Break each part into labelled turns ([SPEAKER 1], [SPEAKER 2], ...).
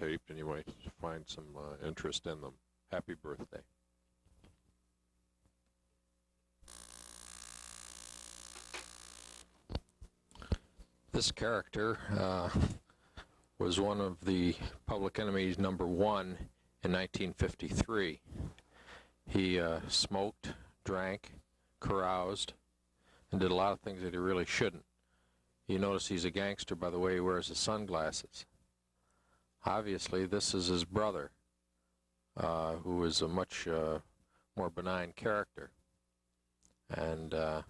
[SPEAKER 1] taped, and you might find some interest in them. Happy birthday. This character was one of the Public Enemy's #1 in 1953. He smoked, drank, caroused, and did a lot of things that he really shouldn't. You notice he's a gangster by the way he wears his sunglasses. Obviously, this is his brother, who is a much more benign character. And the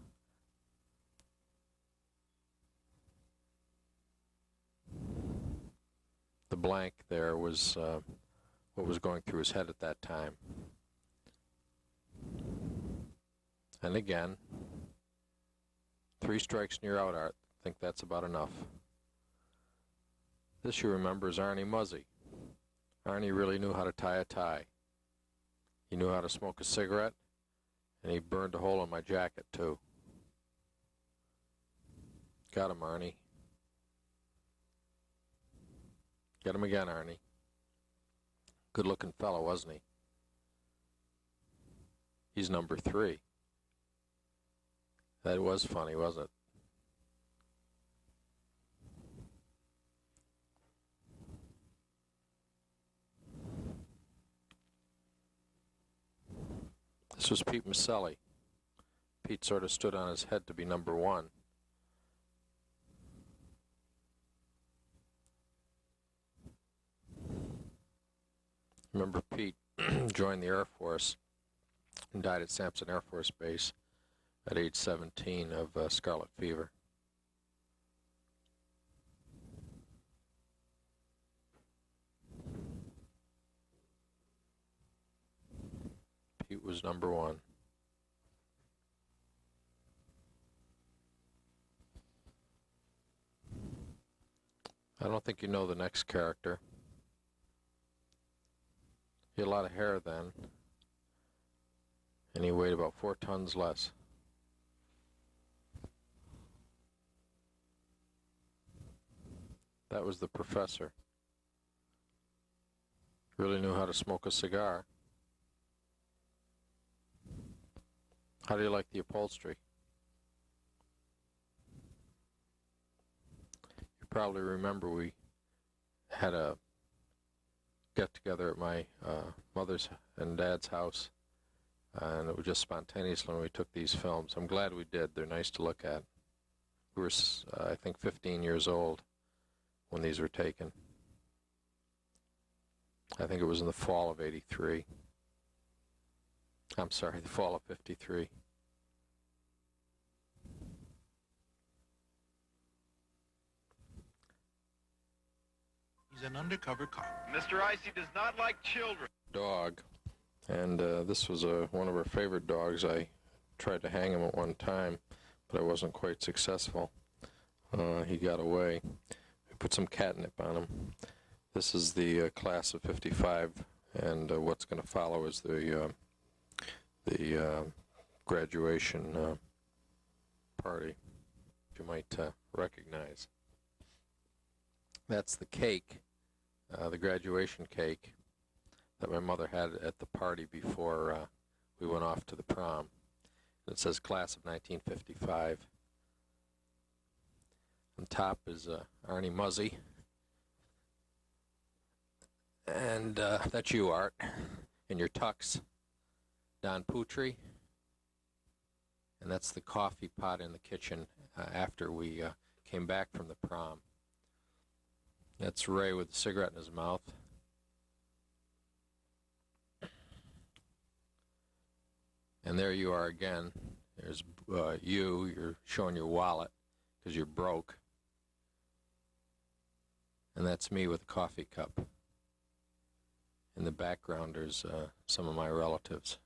[SPEAKER 1] blank there was what was going through his head at that time. And again, 3 strikes and you're out, Art. I think that's about enough. This, you remember, is Arnie Muzzy. Arnie really knew how to tie a tie. He knew how to smoke a cigarette, and he burned a hole in my jacket, too. Got him, Arnie. Get him again, Arnie. Good-looking fellow, wasn't he? He's #3. That was funny, wasn't it? This was Pete Maselli. Pete sort of stood on his head to be #1. Remember, Pete joined the Air Force and died at Sampson Air Force Base at age 17 of scarlet fever. Pete was #1. I don't think you know the next character. He had a lot of hair then, and he weighed about 4 tons less. That was the professor. Really knew how to smoke a cigar. How do you like the upholstery? You probably remember we had a get-together at my mother's and dad's house, and it was just spontaneous when we took these films. I'm glad we did. They're nice to look at. We were, I think, 15 years old when these were taken. I think it was in the fall of '83. I'm sorry, the fall of '53.
[SPEAKER 2] He's an undercover cop.
[SPEAKER 3] Mr. Icy does not like children.
[SPEAKER 1] Dog. And this was one of our favorite dogs. I tried to hang him at one time, but I wasn't quite successful. He got away. We put some catnip on him. This is the class of '55, and what's going to follow is the graduation party, you might recognize. That's the cake, the graduation cake that my mother had at the party before we went off to the prom. It says class of 1955. On top is Arnie Muzzy. And that's you, Art, in your tux. Don Putri. And that's the coffee pot in the kitchen after we came back from the prom. That's Ray with a cigarette in his mouth. And there you are again. There's you're showing your wallet because you're broke. And that's me with a coffee cup. In the background, there's some of my relatives.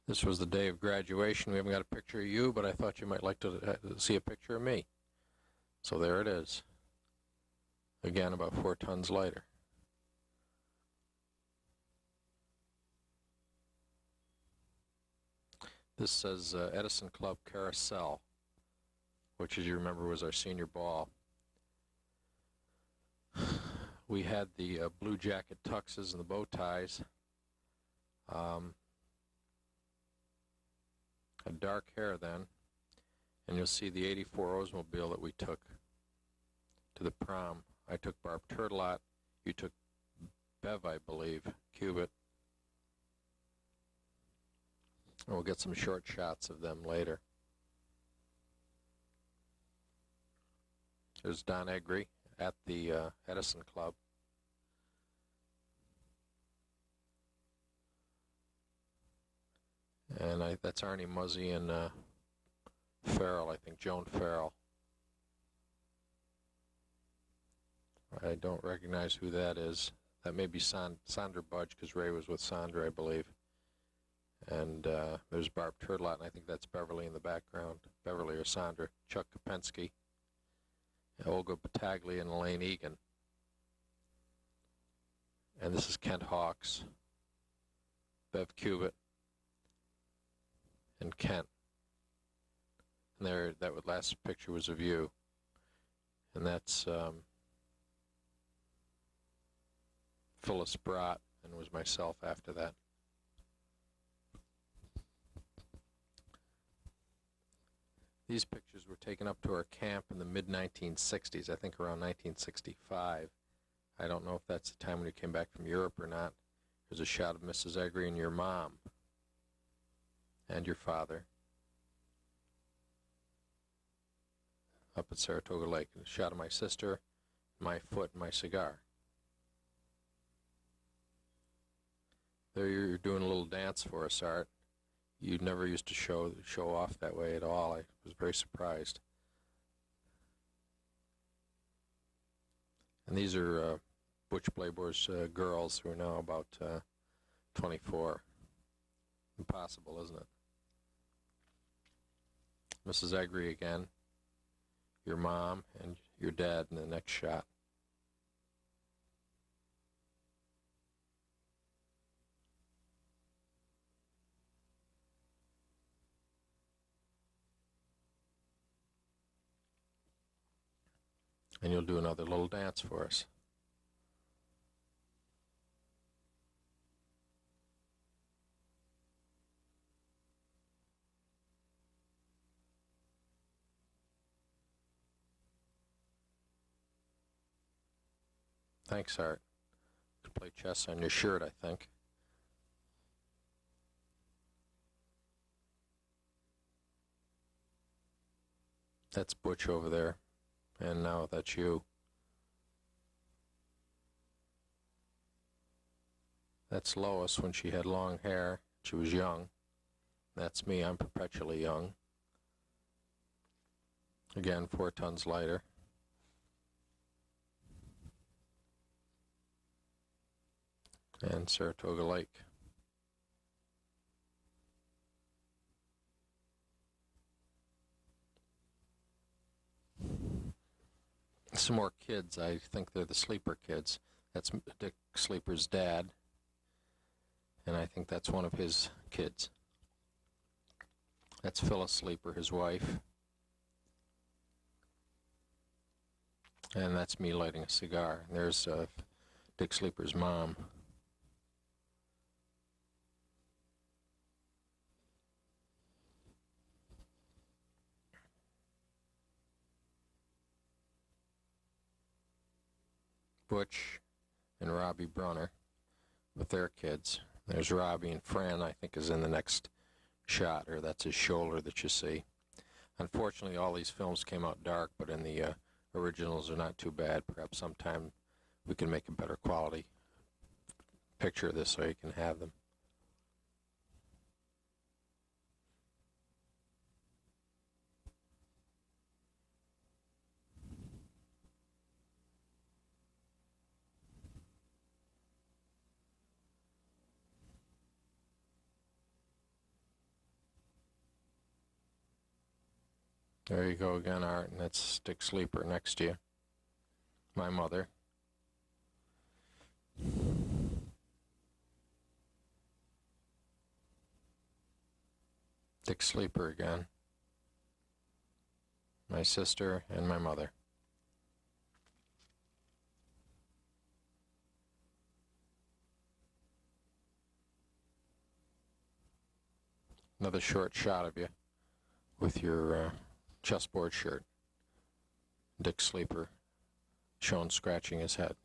[SPEAKER 1] This was the day of graduation. We haven't got a picture of you, but I thought you might like to see a picture of me. So there it is. Again, about 4 tons lighter. This says Edison Club Carousel, which, as you remember, was our senior ball. We had the blue jacket tuxes and the bow ties. Had dark hair then, and you'll see the '84 Oldsmobile that we took to the prom. I took Barb Turtelot, you took Bev, I believe, Cubitt. And we'll get some short shots of them later. There's Don Egri at the Edison Club. And that's Arnie Muzzy and Farrell, I think, Joan Farrell. I don't recognize who that is. That may be Sandra Budge, because Ray was with Sandra, I believe. And there's Barb Turtelot, and I think that's Beverly in the background. Beverly or Sandra. Chuck Kopensky, Olga Battaglia, and Elaine Egan. And this is Kent Hawks, Bev Cubitt, and Kent. And there, that last picture was of you. And that's Phyllis Brott, and it was myself after that. These pictures were taken up to our camp in the mid-1960s, I think around 1965. I don't know if that's the time when you came back from Europe or not. There's a shot of Mrs. Egri and your mom and your father up at Saratoga Lake. A shot of my sister, my foot, and my cigar. There you're doing a little dance for us, Art. You never used to show off that way at all. I was very surprised. And these are Butch Blabor's girls, who are now about 24. Impossible, isn't it? Mrs. Egri again, your mom, and your dad in the next shot. And you'll do another little dance for us. Thanks, Art. You could play chess on your shirt, I think. That's Butch over there. And now that's you. That's Lois when she had long hair. She was young. That's me. I'm perpetually young. Again, 4 tons lighter. And Saratoga Lake. Some more kids. I think they're the Sleeper kids. That's Dick Sleeper's dad. And I think that's one of his kids. That's Phyllis Sleeper, his wife. And that's me lighting a cigar. And there's Dick Sleeper's mom. Butch and Robbie Brunner with their kids. There's Robbie, and Fran, I think, is in the next shot, or that's his shoulder that you see. Unfortunately, all these films came out dark, but in the originals are not too bad. Perhaps sometime we can make a better quality picture of this so you can have them. There you go again, Art, and that's Dick Sleeper next to you. My mother. Dick Sleeper again. My sister and my mother. Another short shot of you with your chessboard shirt. Dick Sleeper shown scratching his head.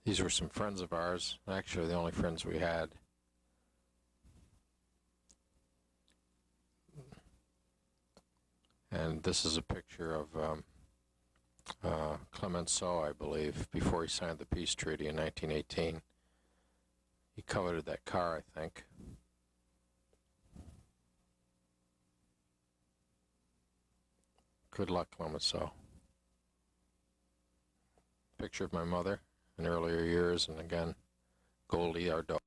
[SPEAKER 1] These were some friends of ours, actually the only friends we had. And this is a picture of Clemenceau, I believe, before he signed the peace treaty in 1918. He coveted that car, I think. Good luck, Clemenceau. Picture of my mother in earlier years, and again, Goldie, our dog.